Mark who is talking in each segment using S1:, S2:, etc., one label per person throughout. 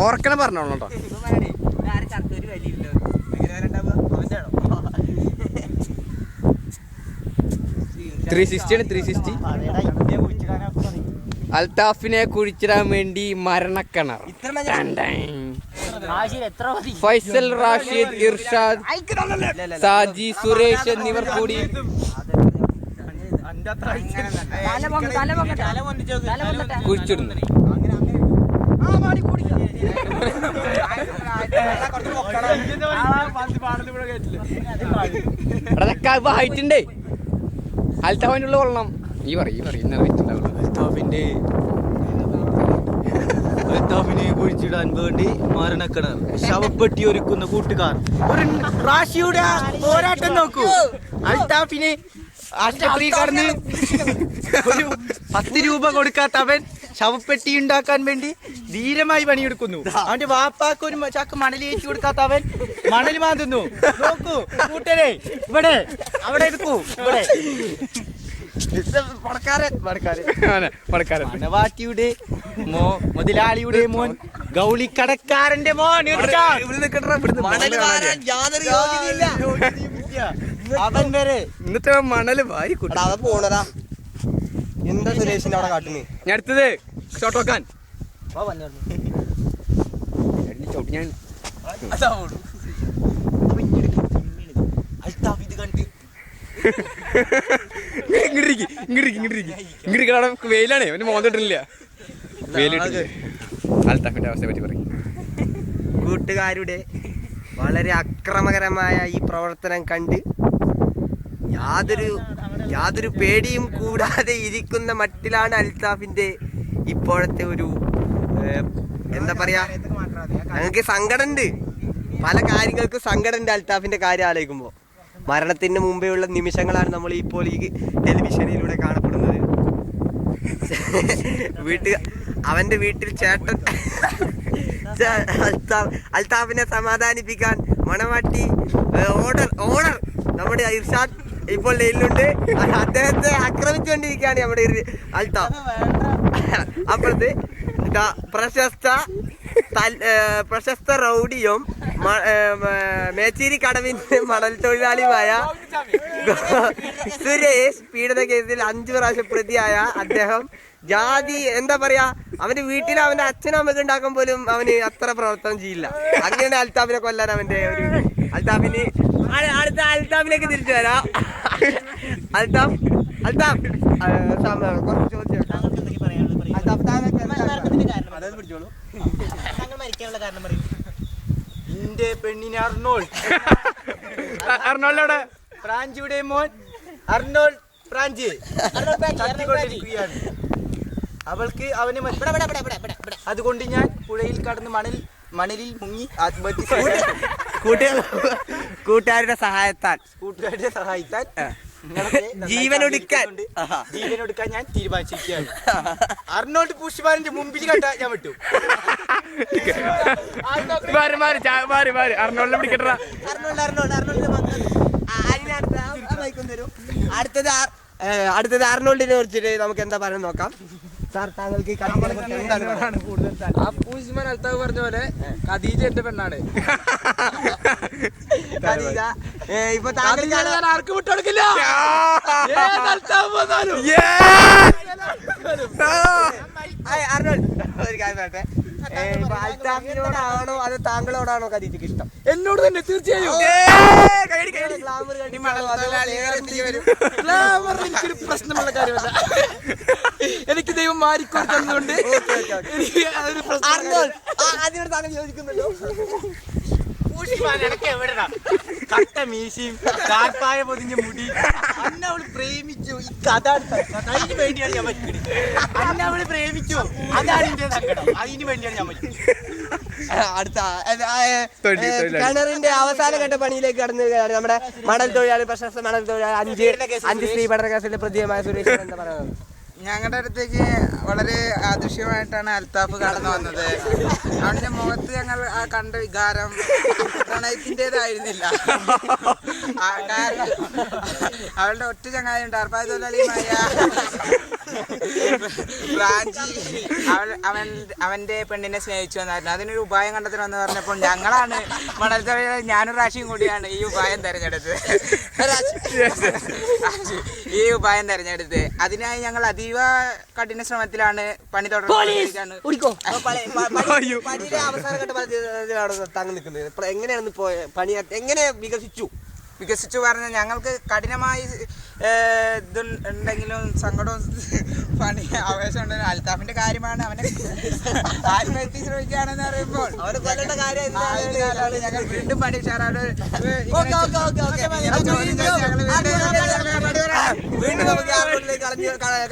S1: ഓർക്കണം പറഞ്ഞോളൂ കേട്ടോ. 360 അൽത്താഫിനെ കുഴിച്ചിടാൻ വേണ്ടി മരണക്കിണർ. ഫൈസൽ, റാഷിദ്, ഇർഷാദ്, സാജി, സുരേഷ് എന്നിവർ കൂടി കുഴിച്ചിടുന്നു. ഹൈറ്റ് ഉണ്ടേ. അൽത്താഫിന്റെ ഉള്ള കൊള്ളണം. ഈ പറയുന്ന
S2: അൽത്താഫിനെ കുഴിച്ചിടാൻ വേണ്ടി മരണക്കിണർ ശവപ്പെട്ടി ഒരുക്കുന്ന കൂട്ടുകാർ. ഒരു റാഷിയുടെ പോരാട്ടം നോക്കൂ. അൽത്താഫിനെ ആശുപത്രി കടന്ന് ഒരു 10 രൂപ കൊടുക്കാത്തവൻ ശവപ്പെട്ടി ഉണ്ടാക്കാൻ വേണ്ടി ധീരമായി പണിയെടുക്കുന്നു. അവന്റെ വാപ്പാക്ക് ഒരു ചാക്ക് മണൽ ഏറ്റി കൊടുക്കാത്തവൻ മണൽ മാന്തുന്നു. നോക്കൂ കൂട്ടരെ, ഇവിടെ അവിടെ എടുക്കൂ. ഇവിടെ പണവാട്ടിയുടെ മുതലാളിയുടെ മോൻ, ഗൗളിക്കടക്കാരന്റെ മോൻ. അവൻ വരെ
S1: ഇന്നത്തെ മണല് വാരി
S3: പോണതാ. എന്താ സുരേഷിന്റെ അവിടെ കാട്ടുന്നു?
S1: ഞാൻ അടുത്തത് ഷോട്ടോക്കാൻ. ഞാൻ ഇങ്ങോട്ട് വെയിലാണേ, അവന് മോന്തിട്ടില്ല. വെയിലിട്ടില്ല. അൽത്താഫിന്റെ അവസ്ഥയെ പറ്റി പറയും.
S3: കൂട്ടുകാരുടെ വളരെ അക്രമകരമായ ഈ പ്രവർത്തനം കണ്ട് യാതൊരു പേടിയും കൂടാതെ ഇരിക്കുന്ന മട്ടിലാണ് അൽത്താഫിന്റെ ഇപ്പോഴത്തെ ഒരു എന്താ പറയാ, ഞങ്ങൾക്ക് സങ്കടമുണ്ട്. പല കാര്യങ്ങൾക്കും സങ്കടമുണ്ട് അൽത്താഫിന്റെ കാര്യം ആലോചിക്കുമ്പോൾ. മരണത്തിന് മുമ്പേ ഉള്ള നിമിഷങ്ങളാണ് നമ്മൾ ഇപ്പോൾ ഈ ടെലിവിഷനിലൂടെ കാണപ്പെടുന്നത്. അവന്റെ വീട്ടിൽ ചേട്ടൻ അൽത്താഫിനെ സമാധാനിപ്പിക്കാൻ മണവാട്ടി ഓണർ നമ്മുടെ ഇർഷാദ് ഇപ്പോൾ ജയിലിലുണ്ട്. അദ്ദേഹത്തെ ആക്രമിച്ചുകൊണ്ടിരിക്കുകയാണ് നമ്മുടെ അൽത്താഫ്. അപ്പോഴത്തെ പ്രശസ്ത റൗഡിയും മേച്ചേരി കടവിന്റെ മണൽ തൊഴിലാളിയുമായ സുരേഷ് പീഡന കേസിൽ 5 പ്രാവശ്യം പ്രതിയായ അദ്ദേഹം ജാതി എന്താ പറയാ, അവന്റെ വീട്ടിൽ അവന്റെ അച്ഛനും അമ്മക്ക് ഉണ്ടാക്കാൻ പോലും അവന് അത്ര പ്രവർത്തനം ചെയ്യില്ല. അങ്ങനെ അൽത്താഫിനെ കൊല്ലാൻ അവന്റെ ഒരു അടുത്ത അൽത്താഫിലേക്ക് തിരിച്ചു വരാം. അൽത്താഫ് കുറച്ച് ചോദിച്ചു.
S2: എന്റെ പെണ്ണിന്
S1: അർണോൾഡ്
S2: ഫ്രാഞ്ചിയുടെ മോൻ അർണോൾഡ് ഫ്രാഞ്ചി അവൾക്ക് അവന് അതുകൊണ്ട് ഞാൻ പുഴയിൽ കടന്ന് മണലിൽ മുങ്ങി ആത്മഹത്യ.
S3: കൂട്ടുകാരുടെ സഹായത്താൽ
S2: ജീവനൊടുക്കാൻ ഞാൻ തീരുമാനിച്ചിരിക്കുകയാണ്. അർണോൾഡ് പുഷ്പാലിന്റെ മുമ്പിൽ കണ്ട ഞാൻ വിട്ടു.
S3: അടുത്തത് അർണോൾഡിനെ കുറിച്ചിട്ട് നമുക്ക് എന്താ പറയാൻ നോക്കാം. സാർ, താങ്കൾക്ക്
S1: അൽത്താഫ് പറഞ്ഞ പോലെ ഖദീജ എന്റെ പെണ്ണാണ്.
S3: ഇപ്പൊ താങ്കൾ
S1: ആർക്കും വിട്ടുകൊടുക്കില്ല.
S3: അർണോൾഡ് ഒരു കാര്യം പറയട്ടെ, അൽത്താഫിനോടാണോ അത് താങ്കളോടാണോ ഖദീജക്ക് ഇഷ്ടം?
S1: എന്നോട് തന്നെ, തീർച്ചയായും. എനിക്കൊരു പ്രശ്നമുള്ള കാര്യമല്ല. എനിക്ക് ദൈവം മാറിക്കൊടുത്തതുകൊണ്ട്
S3: അതിനോട് താങ്കൾ യോജിക്കുന്നല്ലോ.
S2: കട്ട മീശയും കാർപ്പായ പൊതിഞ്ഞ മുടി അന്നെ അവള് പ്രേമിച്ചു. അതിന് വേണ്ടിയാണ് ഞാൻ പറ്റുന്നത്. അന്നെ അവള് പ്രേമിച്ചു, അതാണ് എന്റെ സങ്കടം. അതിന് വേണ്ടിയാണ് ഞാൻ പറ്റുന്നത്.
S3: അടുത്ത കിണറിന്റെ അവസാന ഘട്ട പണിയിലേക്ക് കടന്നു നമ്മുടെ മണൽ തൊഴിലാളി, പ്രശസ്ത മണൽ തൊഴിലാളി 5 സ്ത്രീ പഠന കേസിലെ പ്രതിയുമായ സുരേഷ് എന്താ പറയുന്നത്?
S4: ഞങ്ങളുടെ അടുത്തേക്ക് വളരെ ആദൃശ്യമായിട്ടാണ് അൽത്താഫ് കടന്നു വന്നത്. അവന്റെ മുഖത്ത് ഞങ്ങൾ ആ കണ്ട വികാരം പ്രണയത്തിൻ്റെതായിരുന്നില്ല. അവളുടെ ഒറ്റ ചങ്ങാതിയുണ്ട്, അർപ്പായ തൊഴിലാളിയുമായ ബ്രാഞ്ചി അവന്റെ പെണ്ണിനെ സ്നേഹിച്ചു വന്നായിരുന്നു. അതിനൊരു ഉപായം കണ്ടെത്തണമെന്ന് പറഞ്ഞപ്പോൾ ഞങ്ങളാണ് മണൽ തൊഴിലാളി ഞാനും റാഷിയും കൂടിയാണ് ഈ ഉപായം തെരഞ്ഞെടുത്തത്. അതിനായി ഞങ്ങൾ അതീവ കഠിന ശ്രമത്തിലാണ് പണി തുടർന്നുകൊണ്ടിരിക്കുകയാണ്.
S3: അവസാന ഘട്ട താങ്കൾ നിൽക്കുന്നത് എങ്ങനെയാണ് പണി എങ്ങനെ
S4: വികസിച്ചു പറഞ്ഞാൽ ഞങ്ങൾക്ക് കഠിനമായി ഇതുണ്ടെങ്കിലും സങ്കടവും പണി ആവേശം ഉണ്ടെങ്കിലും അൽത്താഫിന്റെ കാര്യമാണ്. അവനെ ആത്മഹത്യ ശ്രമിക്കുകയാണെന്ന് പറയുമ്പോൾ ഞങ്ങൾ വീണ്ടും പണി ഉഷാറാണ്.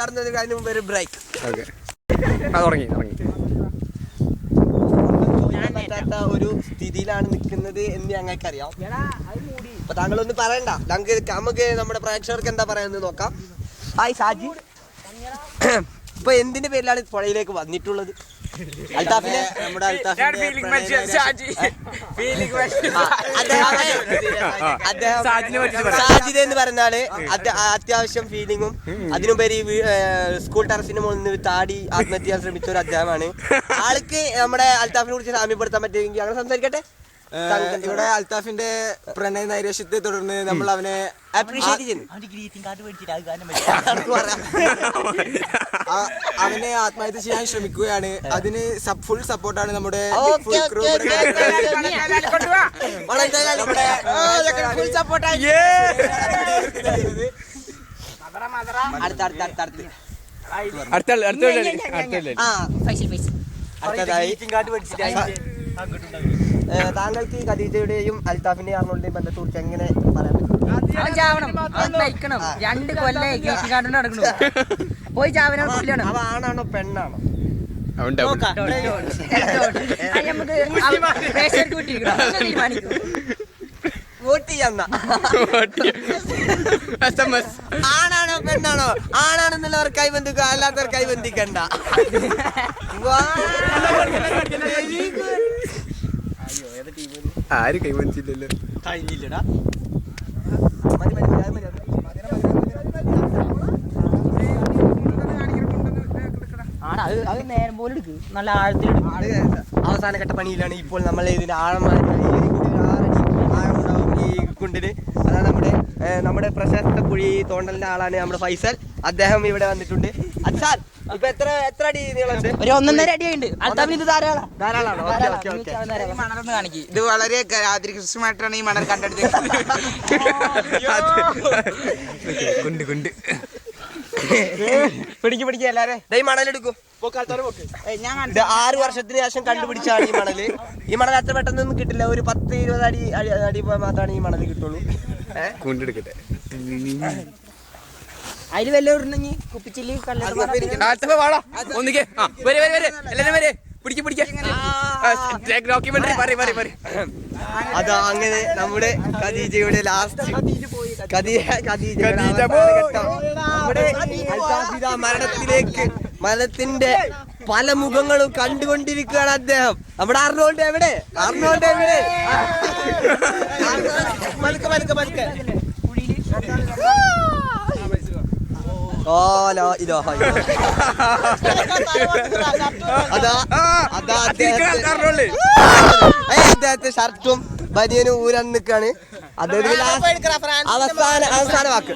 S3: കടന്നതിന് മുമ്പ് ഒരു ബ്രേക്ക്. പറ്റാത്ത ഒരു സ്ഥിതിയിലാണ് നിൽക്കുന്നത് എന്ന് ഞങ്ങൾക്കറിയാം. അപ്പൊ താങ്കളൊന്നും പറയണ്ട, നമുക്ക് നമ്മുടെ പ്രേക്ഷകർക്ക് എന്താ പറയാന്ന് നോക്കാം. ഹായ് സാജി, ഇപ്പൊ എന്തിന്റെ പേരിലാണ് പുഴയിലേക്ക് വന്നിട്ടുള്ളത്? അൽത്താഫിനെ നമ്മുടെ സാജിദ് എന്ന് പറഞ്ഞാല് അത്യാവശ്യം ഫീലിങ്ങും അതിനുപരി സ്കൂൾ ടെറസിന് മുകളിൽ നിന്ന് താടി ആത്മഹത്യ ചെയ്യാൻ ശ്രമിച്ച ഒരു അദ്ദേഹമാണ്. ആൾക്ക് നമ്മുടെ അൽത്താഫിനെ കുറിച്ച് സാമ്യപ്പെടുത്താൻ പറ്റുമെങ്കിൽ അങ്ങനെ സംസാരിക്കട്ടെ.
S2: ഇവിടെ അൽത്താഫിന്റെ പ്രണയ നൈരാശ്യത്തെ തുടർന്ന് നമ്മൾ അവനെ
S3: അപ്രീഷിയേറ്റ് ചെയ്യുന്നു.
S2: അവനെ ആത്മഹത്യ ചെയ്യാൻ ശ്രമിക്കുകയാണ്. അതിന് ഫുൾ സപ്പോർട്ടാണ് നമ്മുടെ താങ്കൾക്ക് ഖദീജയുടെയും അൽത്താഫിന്റെയും അർണോളിന്റെയും ബന്ധത്തെ കുറിച്ച് എങ്ങനെ പറയാൻ പറ്റും?
S5: 2 കൊല്ലം ഗ്രീറ്റിംഗ് കാർഡ് നടക്കണു. പോയി ചാവനാണ്.
S3: അവ ആണാണോ പെണ്ണാണോ? വോട്ട് ചെയ്യാന്ന ആണാണോ പെണ്ണാണോ? ആണാണെന്നുള്ളവർ കൈബന്ധിക്കുക, അല്ലാത്തവർ കൈബന്ധിക്കണ്ട.
S1: ആര് കൈവന്നില്ലല്ലോ.
S3: കഴിഞ്ഞില്ലടാ.
S5: നല്ല ആഴത്തിലെടുക്കും.
S3: അവസാനഘട്ട പണിയിലാണ് ഇപ്പോൾ നമ്മൾ ഇതിന്റെ ആഴമുണ്ടാവും ഈ കുണ്ടിന്. അതാണ് നമ്മുടെ പ്രശസ്ത കുഴി തോണ്ടലിന്റെ ആളാണ് നമ്മുടെ ഫൈസൽ. അദ്ദേഹം ഇവിടെ വന്നിട്ടുണ്ട്. അച്ഛാൻ ഇപ്പൊ എത്ര അടി നീളമുണ്ട്?
S5: ഒരു 1.5 അടിയുണ്ട്. അൽത്താഫിന് ഇത്
S3: ധാരാളമാണോ?
S4: മണലൊന്ന് കാണിക്കും. ഇത് വളരെ ആദൃശ്യമായിട്ടാണ് ഈ മണൽ കണ്ടെടുത്തത്. പിടിക്കുക എല്ലാരെ.
S3: മണലെടുക്കും. 6 വർഷത്തിന് ശേഷം കണ്ടുപിടിച്ചാണ് ഈ മണല്. ഈ മണൽ അത്ര പെട്ടെന്നൊന്നും കിട്ടില്ല. ഒരു 10-20 അടി മാത്രമാണ് ഈ മണല് കിട്ടുള്ളൂ.
S1: കൊണ്ടെടുക്കട്ടെ.
S5: അതില് വല്ല ഉരുണ്ടെങ്കിൽ കുപ്പിച്ചില്ലി
S1: ഒന്നിക്കേ
S3: അതാ അങ്ങനെ നമ്മുടെ ഖദീജയുടെ ലാസ്റ്റ് മരണത്തിന്റെ പല മുഖങ്ങളും കണ്ടുകൊണ്ടിരിക്കുകയാണ് അദ്ദേഹം. നമ്മുടെ അർണോൾഡ് എവിടെ? പതുക്കെ അദ്ദേഹത്തെ ഷർട്ടും ബനിയനും ഊരാൻ നിൽക്കാണ്. അദ്ദേഹത്തിന് അവസാന വാക്ക്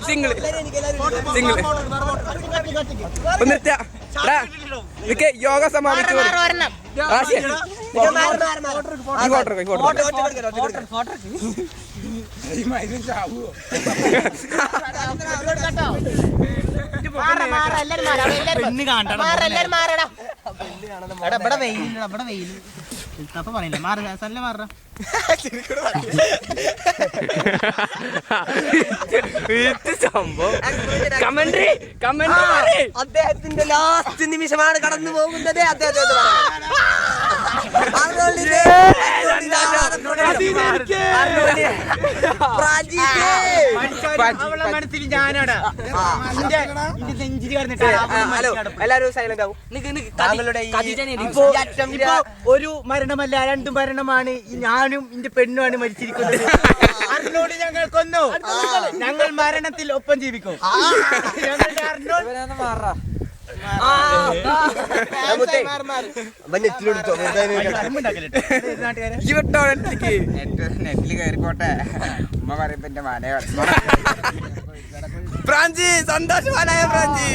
S3: സിംഗിൾ
S1: നിക്ക് യോഗ സമാപിച്ചു റാഷി
S3: അദ്ദേഹത്തിന്റെ ലാസ്റ്റ് നിമിഷമാണ് കടന്നു പോകുന്നത്. എല്ലാരും സൈലന്റ് ആവും.
S2: ഒരു മരണമല്ല, 2 മരണമാണ്. ഞാനും എന്റെ പെണ്ണുമാണ് മരിച്ചിരിക്കുന്നത്. അർണോട് ഞങ്ങൾ കൊന്നു. ഞങ്ങൾ മരണത്തിൽ ഒപ്പം ജീവിക്കും.
S4: നെറ്റില് കയറിപ്പോട്ടെ. ഉമ്മ പറയുമ്പോ എന്റെ മാനയാണ്.
S1: ഫ്രാഞ്ചി സന്തോഷവാനായ ഫ്രാഞ്ചി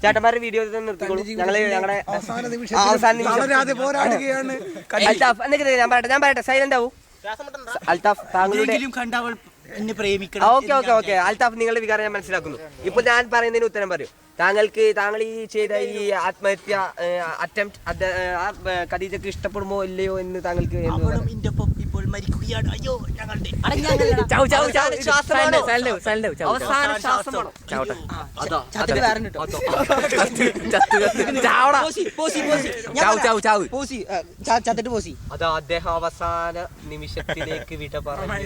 S3: ചേട്ടന്മാരുടെ വീഡിയോ നിർത്തിക്കോളൂ. ഞങ്ങള് ഞങ്ങളുടെ അവസാന ഞാൻ പറയട്ടെ സൈലന്റ് ആവൂ. അൽത്താഫ് താങ്കളുടെ ഓക്കെ അൽത്താഫ് നിങ്ങളുടെ വികാരം ഞാൻ മനസ്സിലാക്കുന്നു. ഇപ്പൊ ഞാൻ പറയുന്നതിന് ഉത്തരം പറയൂ. താങ്കൾ ഈ ചെയ്ത ഈ ആത്മഹത്യ അറ്റംപ്റ്റ് ഖദീജക്ക് ഇഷ്ടപ്പെടുമോ ഇല്ലയോ എന്ന് താങ്കൾക്ക് അവസാന ശ്വാസമാണോ? അതാ അദ്ദേഹം അവസാന നിമിഷത്തിലേക്ക് വിട പറഞ്ഞു.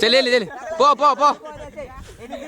S1: ചെല്ലേ പോ പോ പോ
S3: എനിക്ക്